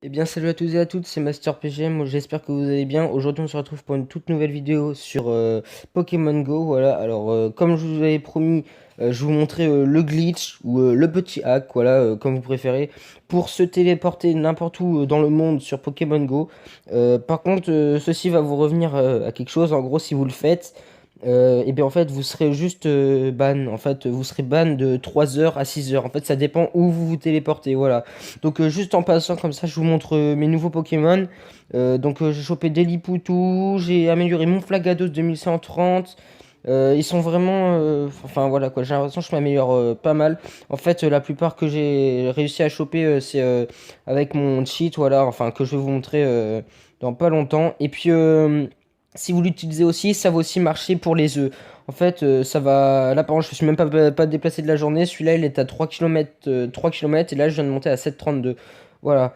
Eh bien salut à tous et à toutes, c'est Master PGM, j'espère que vous allez bien. Aujourd'hui on se retrouve pour une toute nouvelle vidéo sur Pokémon Go. Voilà, alors comme je vous avais promis, je vous montrer le glitch ou le petit hack, voilà, comme vous préférez, pour se téléporter n'importe où dans le monde sur Pokémon Go. Par contre, ceci va vous revenir à quelque chose, en gros si vous le faites. Et bien en fait vous serez juste ban, en fait vous serez ban de 3 heures à 6 heures, en fait ça dépend où vous vous téléportez, voilà. Donc juste en passant comme ça je vous montre mes nouveaux Pokémon. J'ai chopé des Lipoutou, j'ai amélioré mon Flagados 2130. Ils sont vraiment, enfin voilà quoi, j'ai l'impression que je m'améliore pas mal. En fait la plupart que j'ai réussi à choper c'est avec mon cheat, voilà, enfin que je vais vous montrer dans pas longtemps. Et puis si vous l'utilisez aussi, ça va aussi marcher pour les œufs. En fait, ça va. Là, par exemple, je ne suis même pas déplacé de la journée. Celui-là, il est à 3 km, 3 km. Et là, je viens de monter à 7,32. Voilà.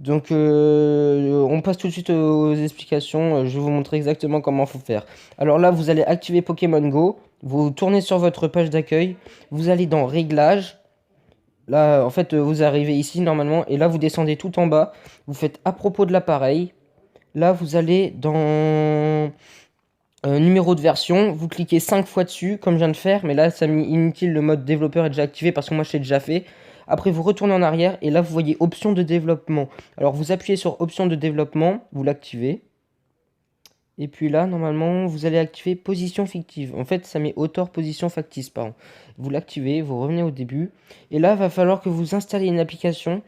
On passe tout de suite aux explications. Je vais vous montrer exactement comment il faut faire. Alors là, vous allez activer Pokémon Go. Vous tournez sur votre page d'accueil. Vous allez dans Réglages. Là, en fait, vous arrivez ici normalement. Et là, vous descendez tout en bas. Vous faites à propos de l'appareil. Là, vous allez dans numéro de version, vous cliquez 5 fois dessus, comme je viens de faire, mais là, ça m'est inutile, le mode développeur est déjà activé parce que moi, je l'ai déjà fait. Après, vous retournez en arrière et là, vous voyez option de développement. Alors, vous appuyez sur option de développement, vous l'activez. Et puis là, normalement, vous allez activer position fictive. En fait, ça met auteur position factice, pardon. Vous l'activez, vous revenez au début. Et là, il va falloir que vous installez une application.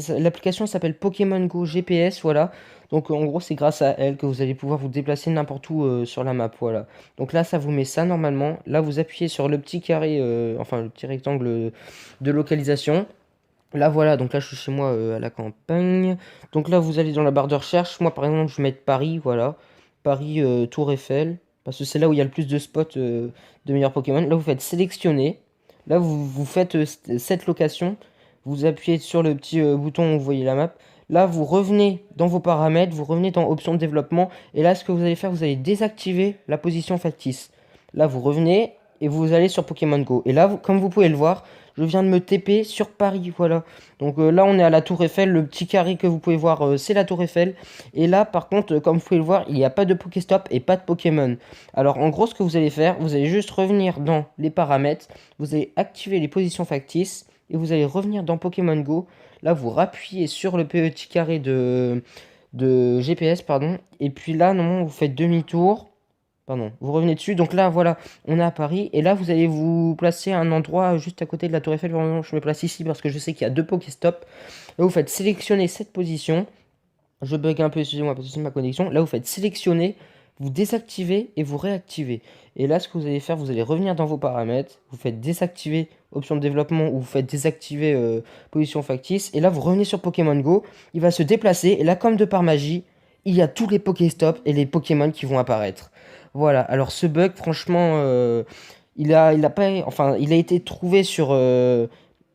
L'application s'appelle Pokémon Go GPS, voilà. Donc en gros, c'est grâce à elle que vous allez pouvoir vous déplacer n'importe où sur la map, voilà. Donc là, ça vous met ça normalement. Là, vous appuyez sur le petit carré, enfin le petit rectangle de localisation. Là, voilà, donc là, je suis chez moi à la campagne. Donc là, vous allez dans la barre de recherche. Moi, par exemple, je vais mettre Paris, voilà. Paris, Tour Eiffel. Parce que c'est là où il y a le plus de spots de meilleurs Pokémon. Là, vous faites sélectionner. Là, vous faites cette location. Vous appuyez sur le petit bouton où vous voyez la map. Là, vous revenez dans vos paramètres. Vous revenez dans options de développement. Et là, ce que vous allez faire, vous allez désactiver la position factice. Là, vous revenez et vous allez sur Pokémon Go. Et là, comme vous pouvez le voir, je viens de me TP sur Paris, voilà. Donc là, on est à la Tour Eiffel. Le petit carré que vous pouvez voir, c'est la Tour Eiffel. Et là, par contre, comme vous pouvez le voir, il n'y a pas de Pokéstop et pas de Pokémon. Alors, en gros, ce que vous allez faire, vous allez juste revenir dans les paramètres. Vous allez activer les positions factices. Et vous allez revenir dans Pokémon Go. Là, vous rappuyez sur le petit carré de GPS, pardon. Et puis là, non, vous faites demi-tour. Pardon, vous revenez dessus. Donc là, voilà, on est à Paris. Et là, vous allez vous placer à un endroit juste à côté de la Tour Eiffel. Vraiment, je me place ici parce que je sais qu'il y a deux Pokéstop. Là, vous faites sélectionner cette position. Je bug un peu, excusez-moi, parce que c'est ma connexion. Là, vous faites sélectionner, vous désactivez et vous réactivez. Et là, ce que vous allez faire, vous allez revenir dans vos paramètres. Vous faites désactiver option de développement ou vous faites désactiver position factice. Et là, vous revenez sur Pokémon Go. Il va se déplacer. Et là, comme de par magie, il y a tous les Pokéstop et les Pokémon qui vont apparaître. Voilà, alors ce bug, franchement, il a pas, enfin, il a été trouvé sur.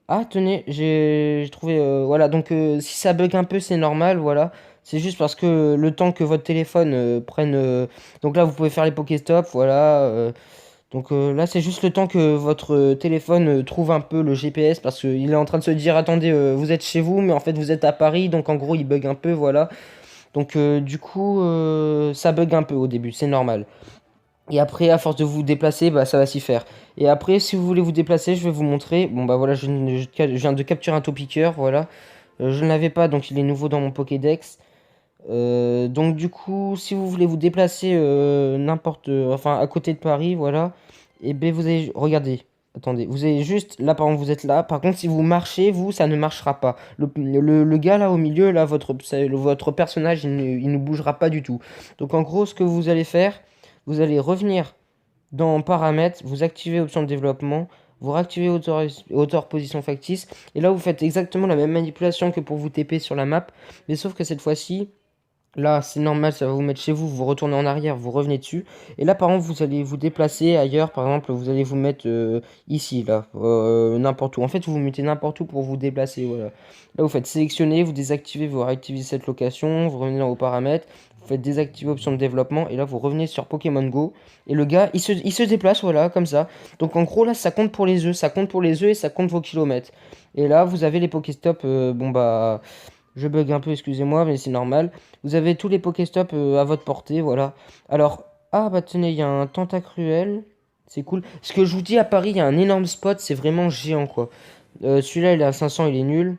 Ah, tenez, j'ai trouvé. Voilà, donc si ça bug un peu, c'est normal, voilà. C'est juste parce que le temps que votre téléphone prenne. Donc là, vous pouvez faire les Pokéstop, voilà. Là, c'est juste le temps que votre téléphone trouve un peu le GPS parce qu'il est en train de se dire, attendez, vous êtes chez vous, mais en fait, vous êtes à Paris, donc en gros, il bug un peu, voilà. Ça bug un peu au début, c'est normal. Et après, à force de vous déplacer, bah, ça va s'y faire. Et après, si vous voulez vous déplacer, je vais vous montrer. Bon, bah voilà, je viens de capturer un Topiqueur, voilà. Je ne l'avais pas, donc il est nouveau dans mon Pokédex. Si vous voulez vous déplacer enfin, à côté de Paris, voilà. Et ben, vous allez, regardez, attendez, vous avez juste, là, par exemple, vous êtes là. Par contre, si vous marchez, vous, ça ne marchera pas. Le gars là au milieu, là, votre personnage, il ne bougera pas du tout. Donc, en gros, ce que vous allez faire, vous allez revenir dans paramètres, vous activez option de développement, vous réactivez hauteur position factice, et là vous faites exactement la même manipulation que pour vous TP sur la map, mais sauf que cette fois-ci, là c'est normal, ça va vous mettre chez vous, vous retournez en arrière, vous revenez dessus, et là par exemple vous allez vous déplacer ailleurs, par exemple vous allez vous mettre ici, là, n'importe où, en fait vous vous mettez n'importe où pour vous déplacer, voilà. Là vous faites sélectionner, vous désactivez, vous réactivez cette location, vous revenez dans vos paramètres, vous faites désactiver option de développement, et là vous revenez sur Pokémon Go, et le gars, il se déplace, voilà, comme ça. Donc en gros, là, ça compte pour les œufs. Ça compte pour les œufs et ça compte vos kilomètres. Et là, vous avez les Pokéstop. Bon, bah, Je bug un peu, excusez-moi, mais c'est normal. Vous avez tous les Pokéstop à votre portée, voilà. Alors, ah bah tenez, il y a un Tentacruel. C'est cool. Ce que je vous dis, à Paris, il y a un énorme spot, c'est vraiment géant, quoi. Celui-là, il est à 500, il est nul.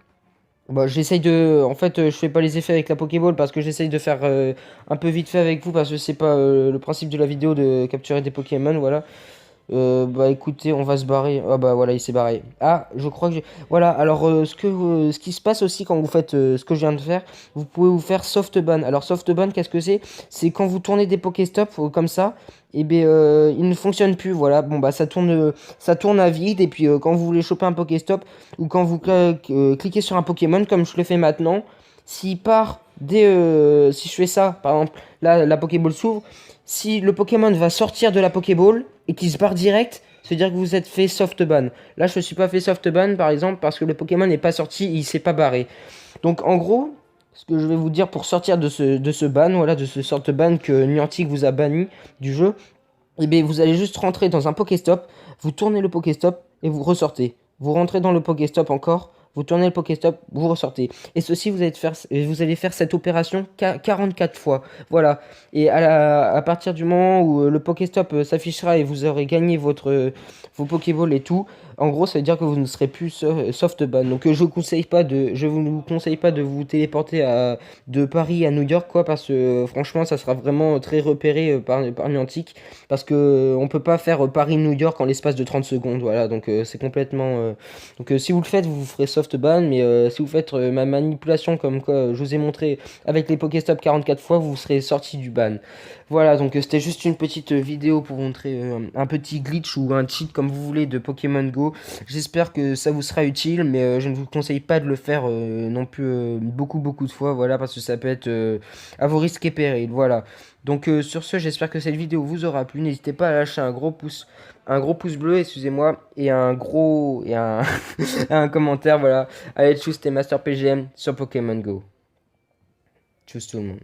Bah, j'essaye de. En fait, je fais pas les effets avec la Pokéball parce que j'essaye de faire un peu vite fait avec vous parce que c'est pas le principe de la vidéo de capturer des Pokémon, voilà. Bah écoutez, on va se barrer. Ah bah voilà, il s'est barré. Ah, je crois que j'ai... Voilà, alors ce qui se passe aussi quand vous faites ce que je viens de faire, vous pouvez vous faire soft ban. Alors soft ban, qu'est-ce que c'est? C'est quand vous tournez des Pokéstop comme ça, et ben il ne fonctionne plus. Voilà, bon bah ça tourne à vide. Et puis quand vous voulez choper un Pokéstop ou quand vous cliquez sur un Pokémon, comme je le fais maintenant, s'il part si je fais ça, par exemple, là la Pokéball s'ouvre. Si le Pokémon va sortir de la Pokéball et qu'il se barre direct, c'est dire que vous êtes fait soft ban. Là, je ne suis pas fait soft ban par exemple parce que le Pokémon n'est pas sorti, il s'est pas barré. Donc en gros, ce que je vais vous dire pour sortir de ce ban, voilà, de ce soft ban que Niantic vous a banni du jeu, eh bien, vous allez juste rentrer dans un Pokéstop, vous tournez le Pokéstop et vous ressortez. Vous rentrez dans le Pokéstop encore, vous tournez le Pokéstop, vous ressortez. Et ceci, vous allez faire cette opération 44 fois. Voilà. Et à partir du moment où le Pokéstop s'affichera et vous aurez gagné vos Pokéballs et tout, en gros, ça veut dire que vous ne serez plus soft ban. Donc, je vous conseille pas de vous téléporter de Paris à New York, quoi, parce que franchement, ça sera vraiment très repéré par Niantic. Parce que on peut pas faire Paris-New York en l'espace de 30 secondes, voilà, donc c'est complètement... Donc si vous le faites, vous ferez soft ban, mais si vous faites ma manipulation comme quoi je vous ai montré avec les Pokéstop 44 fois, vous serez sorti du ban. Voilà, donc c'était juste une petite vidéo pour montrer un petit glitch ou un cheat comme vous voulez de Pokémon Go. J'espère que ça vous sera utile, mais je ne vous conseille pas de le faire non plus beaucoup de fois, voilà, parce que ça peut être à vos risques et périls, voilà. Donc sur ce, j'espère que cette vidéo vous aura plu. N'hésitez pas à lâcher un gros pouce bleu, excusez-moi, et un commentaire, voilà. Allez, tchuss, c'était Master PGM sur Pokémon Go. Tchuss tout le monde.